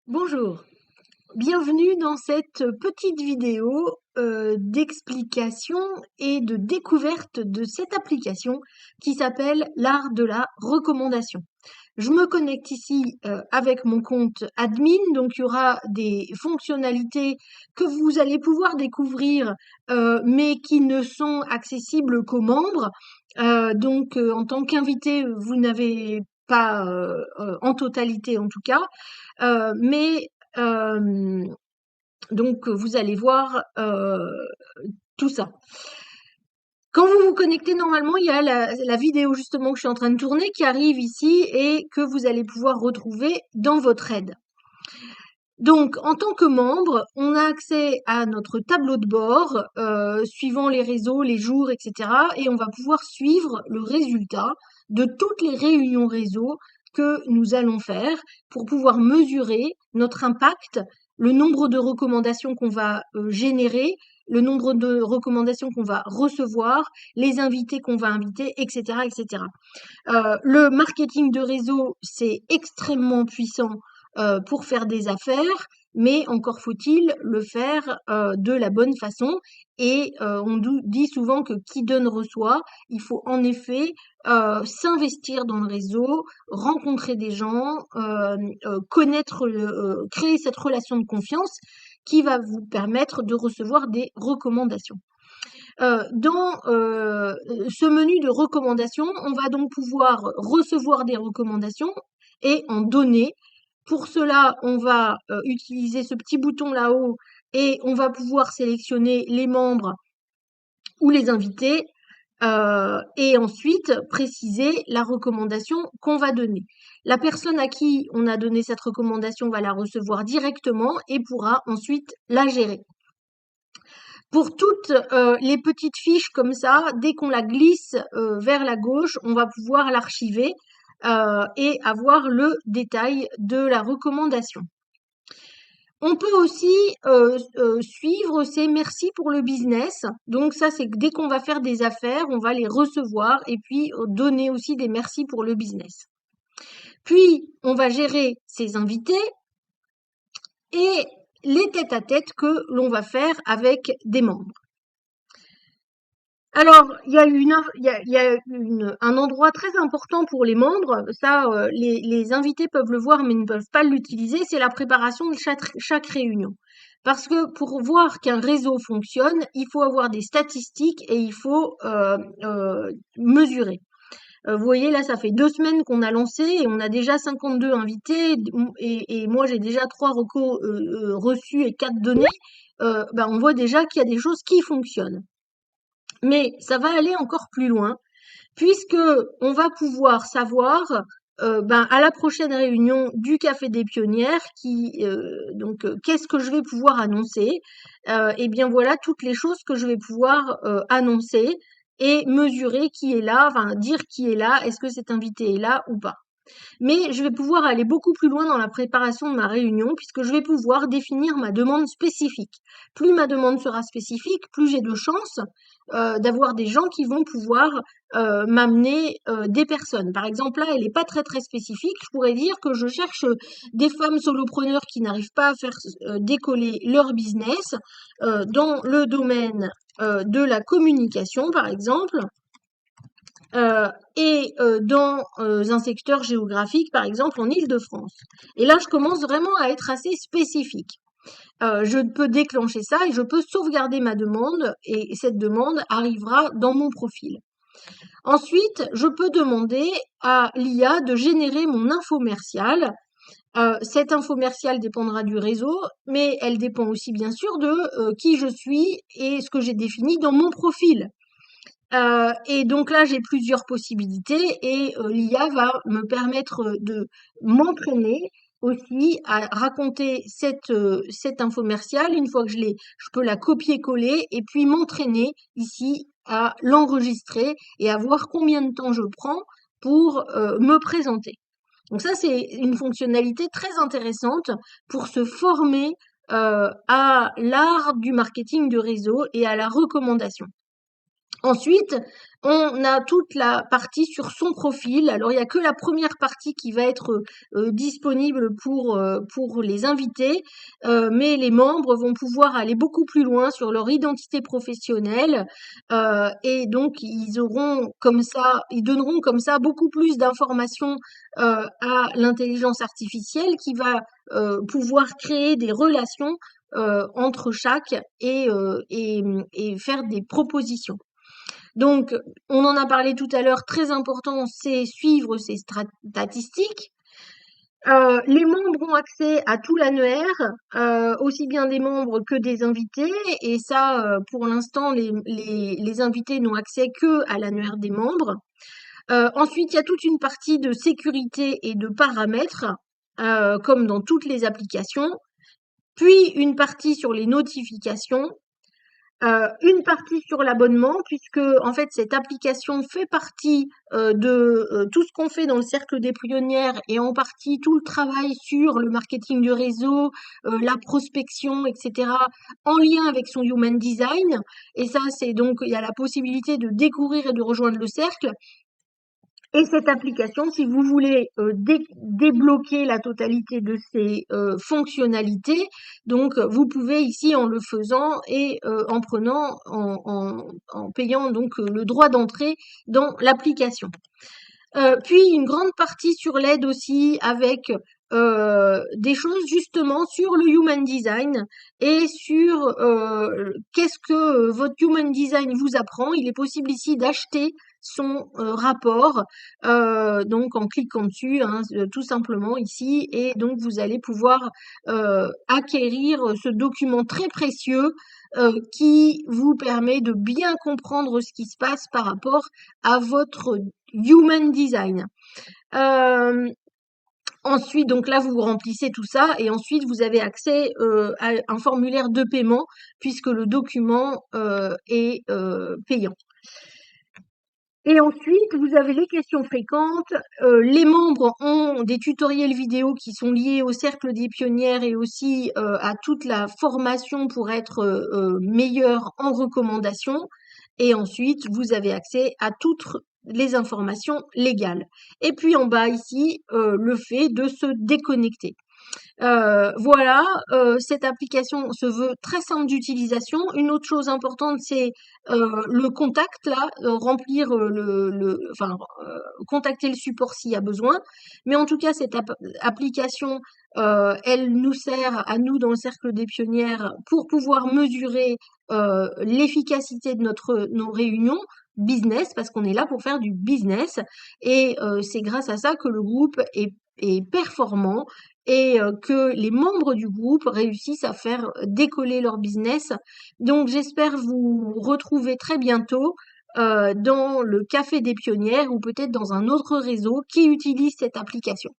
Bonjour, bienvenue dans cette petite vidéo d'explication et de découverte de cette application qui s'appelle l'art de la recommandation. Je me connecte ici avec mon compte admin, donc il y aura des fonctionnalités que vous allez pouvoir découvrir mais qui ne sont accessibles qu'aux membres. En tant qu'invité, vous n'avez pas en totalité en tout cas. Mais donc vous allez voir tout ça. Quand vous vous connectez, normalement, il y a la vidéo justement que je suis en train de tourner qui arrive ici et que vous allez pouvoir retrouver dans votre aide. Donc, en tant que membre, on a accès à notre tableau de bord, suivant les réseaux, les jours, etc. Et on va pouvoir suivre le résultat de toutes les réunions réseau que nous allons faire pour pouvoir mesurer notre impact, le nombre de recommandations qu'on va générer, le nombre de recommandations qu'on va recevoir, les invités qu'on va inviter, etc., etc. Le marketing de réseau, c'est extrêmement puissant pour faire des affaires, mais encore faut-il le faire de la bonne façon. Et on dit souvent que qui donne reçoit. Il faut en effet s'investir dans le réseau, rencontrer des gens, connaître, créer cette relation de confiance qui va vous permettre de recevoir des recommandations. Dans ce menu de recommandations, on va donc pouvoir recevoir des recommandations et en donner. Pour cela, on va utiliser ce petit bouton là-haut et on va pouvoir sélectionner les membres ou les invités et ensuite préciser la recommandation qu'on va donner. La personne à qui on a donné cette recommandation va la recevoir directement et pourra ensuite la gérer. Pour toutes les petites fiches comme ça, dès qu'on la glisse vers la gauche, on va pouvoir l'archiver et avoir le détail de la recommandation. On peut aussi suivre ces merci pour le business. Donc ça, c'est que dès qu'on va faire des affaires, on va les recevoir et puis donner aussi des merci pour le business. Puis, on va gérer ses invités et les tête-à-tête que l'on va faire avec des membres. Alors, il y a un endroit très important pour les membres, ça, les invités peuvent le voir mais ne peuvent pas l'utiliser, c'est la préparation de chaque réunion. Parce que pour voir qu'un réseau fonctionne, il faut avoir des statistiques et il faut mesurer. Vous voyez là, ça fait 2 semaines qu'on a lancé et on a déjà 52 invités et moi j'ai déjà 3 recos reçus et 4 donnés. On voit déjà qu'il y a des choses qui fonctionnent. Mais ça va aller encore plus loin, puisque on va pouvoir savoir, à la prochaine réunion du Café des Pionnières, qu'est-ce que je vais pouvoir annoncer? Et bien voilà toutes les choses que je vais pouvoir annoncer et mesurer qui est là, enfin dire qui est là, est-ce que cet invité est là ou pas. Mais je vais pouvoir aller beaucoup plus loin dans la préparation de ma réunion puisque je vais pouvoir définir ma demande spécifique. Plus ma demande sera spécifique, plus j'ai de chances d'avoir des gens qui vont pouvoir m'amener des personnes. Par exemple, là, elle n'est pas très très spécifique. Je pourrais dire que je cherche des femmes solopreneurs qui n'arrivent pas à faire décoller leur business dans le domaine de la communication, par exemple. Dans un secteur géographique, par exemple en Île-de-France. Et là, je commence vraiment à être assez spécifique. Je peux déclencher ça et je peux sauvegarder ma demande et cette demande arrivera dans mon profil. Ensuite, je peux demander à l'IA de générer mon infomercial. Cette infomercial dépendra du réseau, mais elle dépend aussi bien sûr de qui je suis et ce que j'ai défini dans mon profil. Et donc là, j'ai plusieurs possibilités et l'IA va me permettre de m'entraîner aussi à raconter cette infomerciale. Une fois que je peux la copier-coller et puis m'entraîner ici à l'enregistrer et à voir combien de temps je prends pour me présenter. Donc ça, c'est une fonctionnalité très intéressante pour se former à l'art du marketing de réseau et à la recommandation. Ensuite, on a toute la partie sur son profil. Alors, il y a que la première partie qui va être disponible pour les invités, mais les membres vont pouvoir aller beaucoup plus loin sur leur identité professionnelle et donc ils donneront comme ça beaucoup plus d'informations à l'intelligence artificielle qui va pouvoir créer des relations entre chaque et faire des propositions. Donc, on en a parlé tout à l'heure, très important, c'est suivre ces statistiques. Les membres ont accès à tout l'annuaire, aussi bien des membres que des invités, et ça, pour l'instant, les invités n'ont accès que à l'annuaire des membres. Ensuite, il y a toute une partie de sécurité et de paramètres, comme dans toutes les applications, puis une partie sur les notifications, une partie sur l'abonnement puisque en fait cette application fait partie de tout ce qu'on fait dans le cercle des pionnières et en partie tout le travail sur le marketing du réseau, la prospection, etc. en lien avec son human design. Et ça, c'est donc il y a la possibilité de découvrir et de rejoindre le cercle. Et cette application, si vous voulez débloquer la totalité de ses fonctionnalités, donc vous pouvez ici en le faisant et en payant donc le droit d'entrée dans l'application. Puis une grande partie sur l'aide aussi avec des choses justement sur le human design et sur qu'est-ce que votre human design vous apprend. Il est possible ici d'acheter son rapport, donc en cliquant dessus, hein, tout simplement ici, et donc vous allez pouvoir acquérir ce document très précieux qui vous permet de bien comprendre ce qui se passe par rapport à votre human design. Ensuite, donc là, vous remplissez tout ça et ensuite vous avez accès à un formulaire de paiement puisque le document est payant. Et ensuite, vous avez les questions fréquentes. Les membres ont des tutoriels vidéo qui sont liés au cercle des pionnières et aussi à toute la formation pour être meilleur en recommandation. Et ensuite, vous avez accès à toutes les informations légales. Et puis en bas ici, le fait de se déconnecter. Voilà, cette application se veut très simple d'utilisation. Une autre chose importante, c'est le contact là, remplir contacter le support s'il y a besoin. Mais en tout cas, cette application, elle nous sert à nous dans le cercle des pionnières pour pouvoir mesurer l'efficacité de nos réunions business, parce qu'on est là pour faire du business. Et c'est grâce à ça que le groupe est performant et que les membres du groupe réussissent à faire décoller leur business. Donc j'espère vous retrouver très bientôt dans le Café des Pionnières ou peut-être dans un autre réseau qui utilise cette application.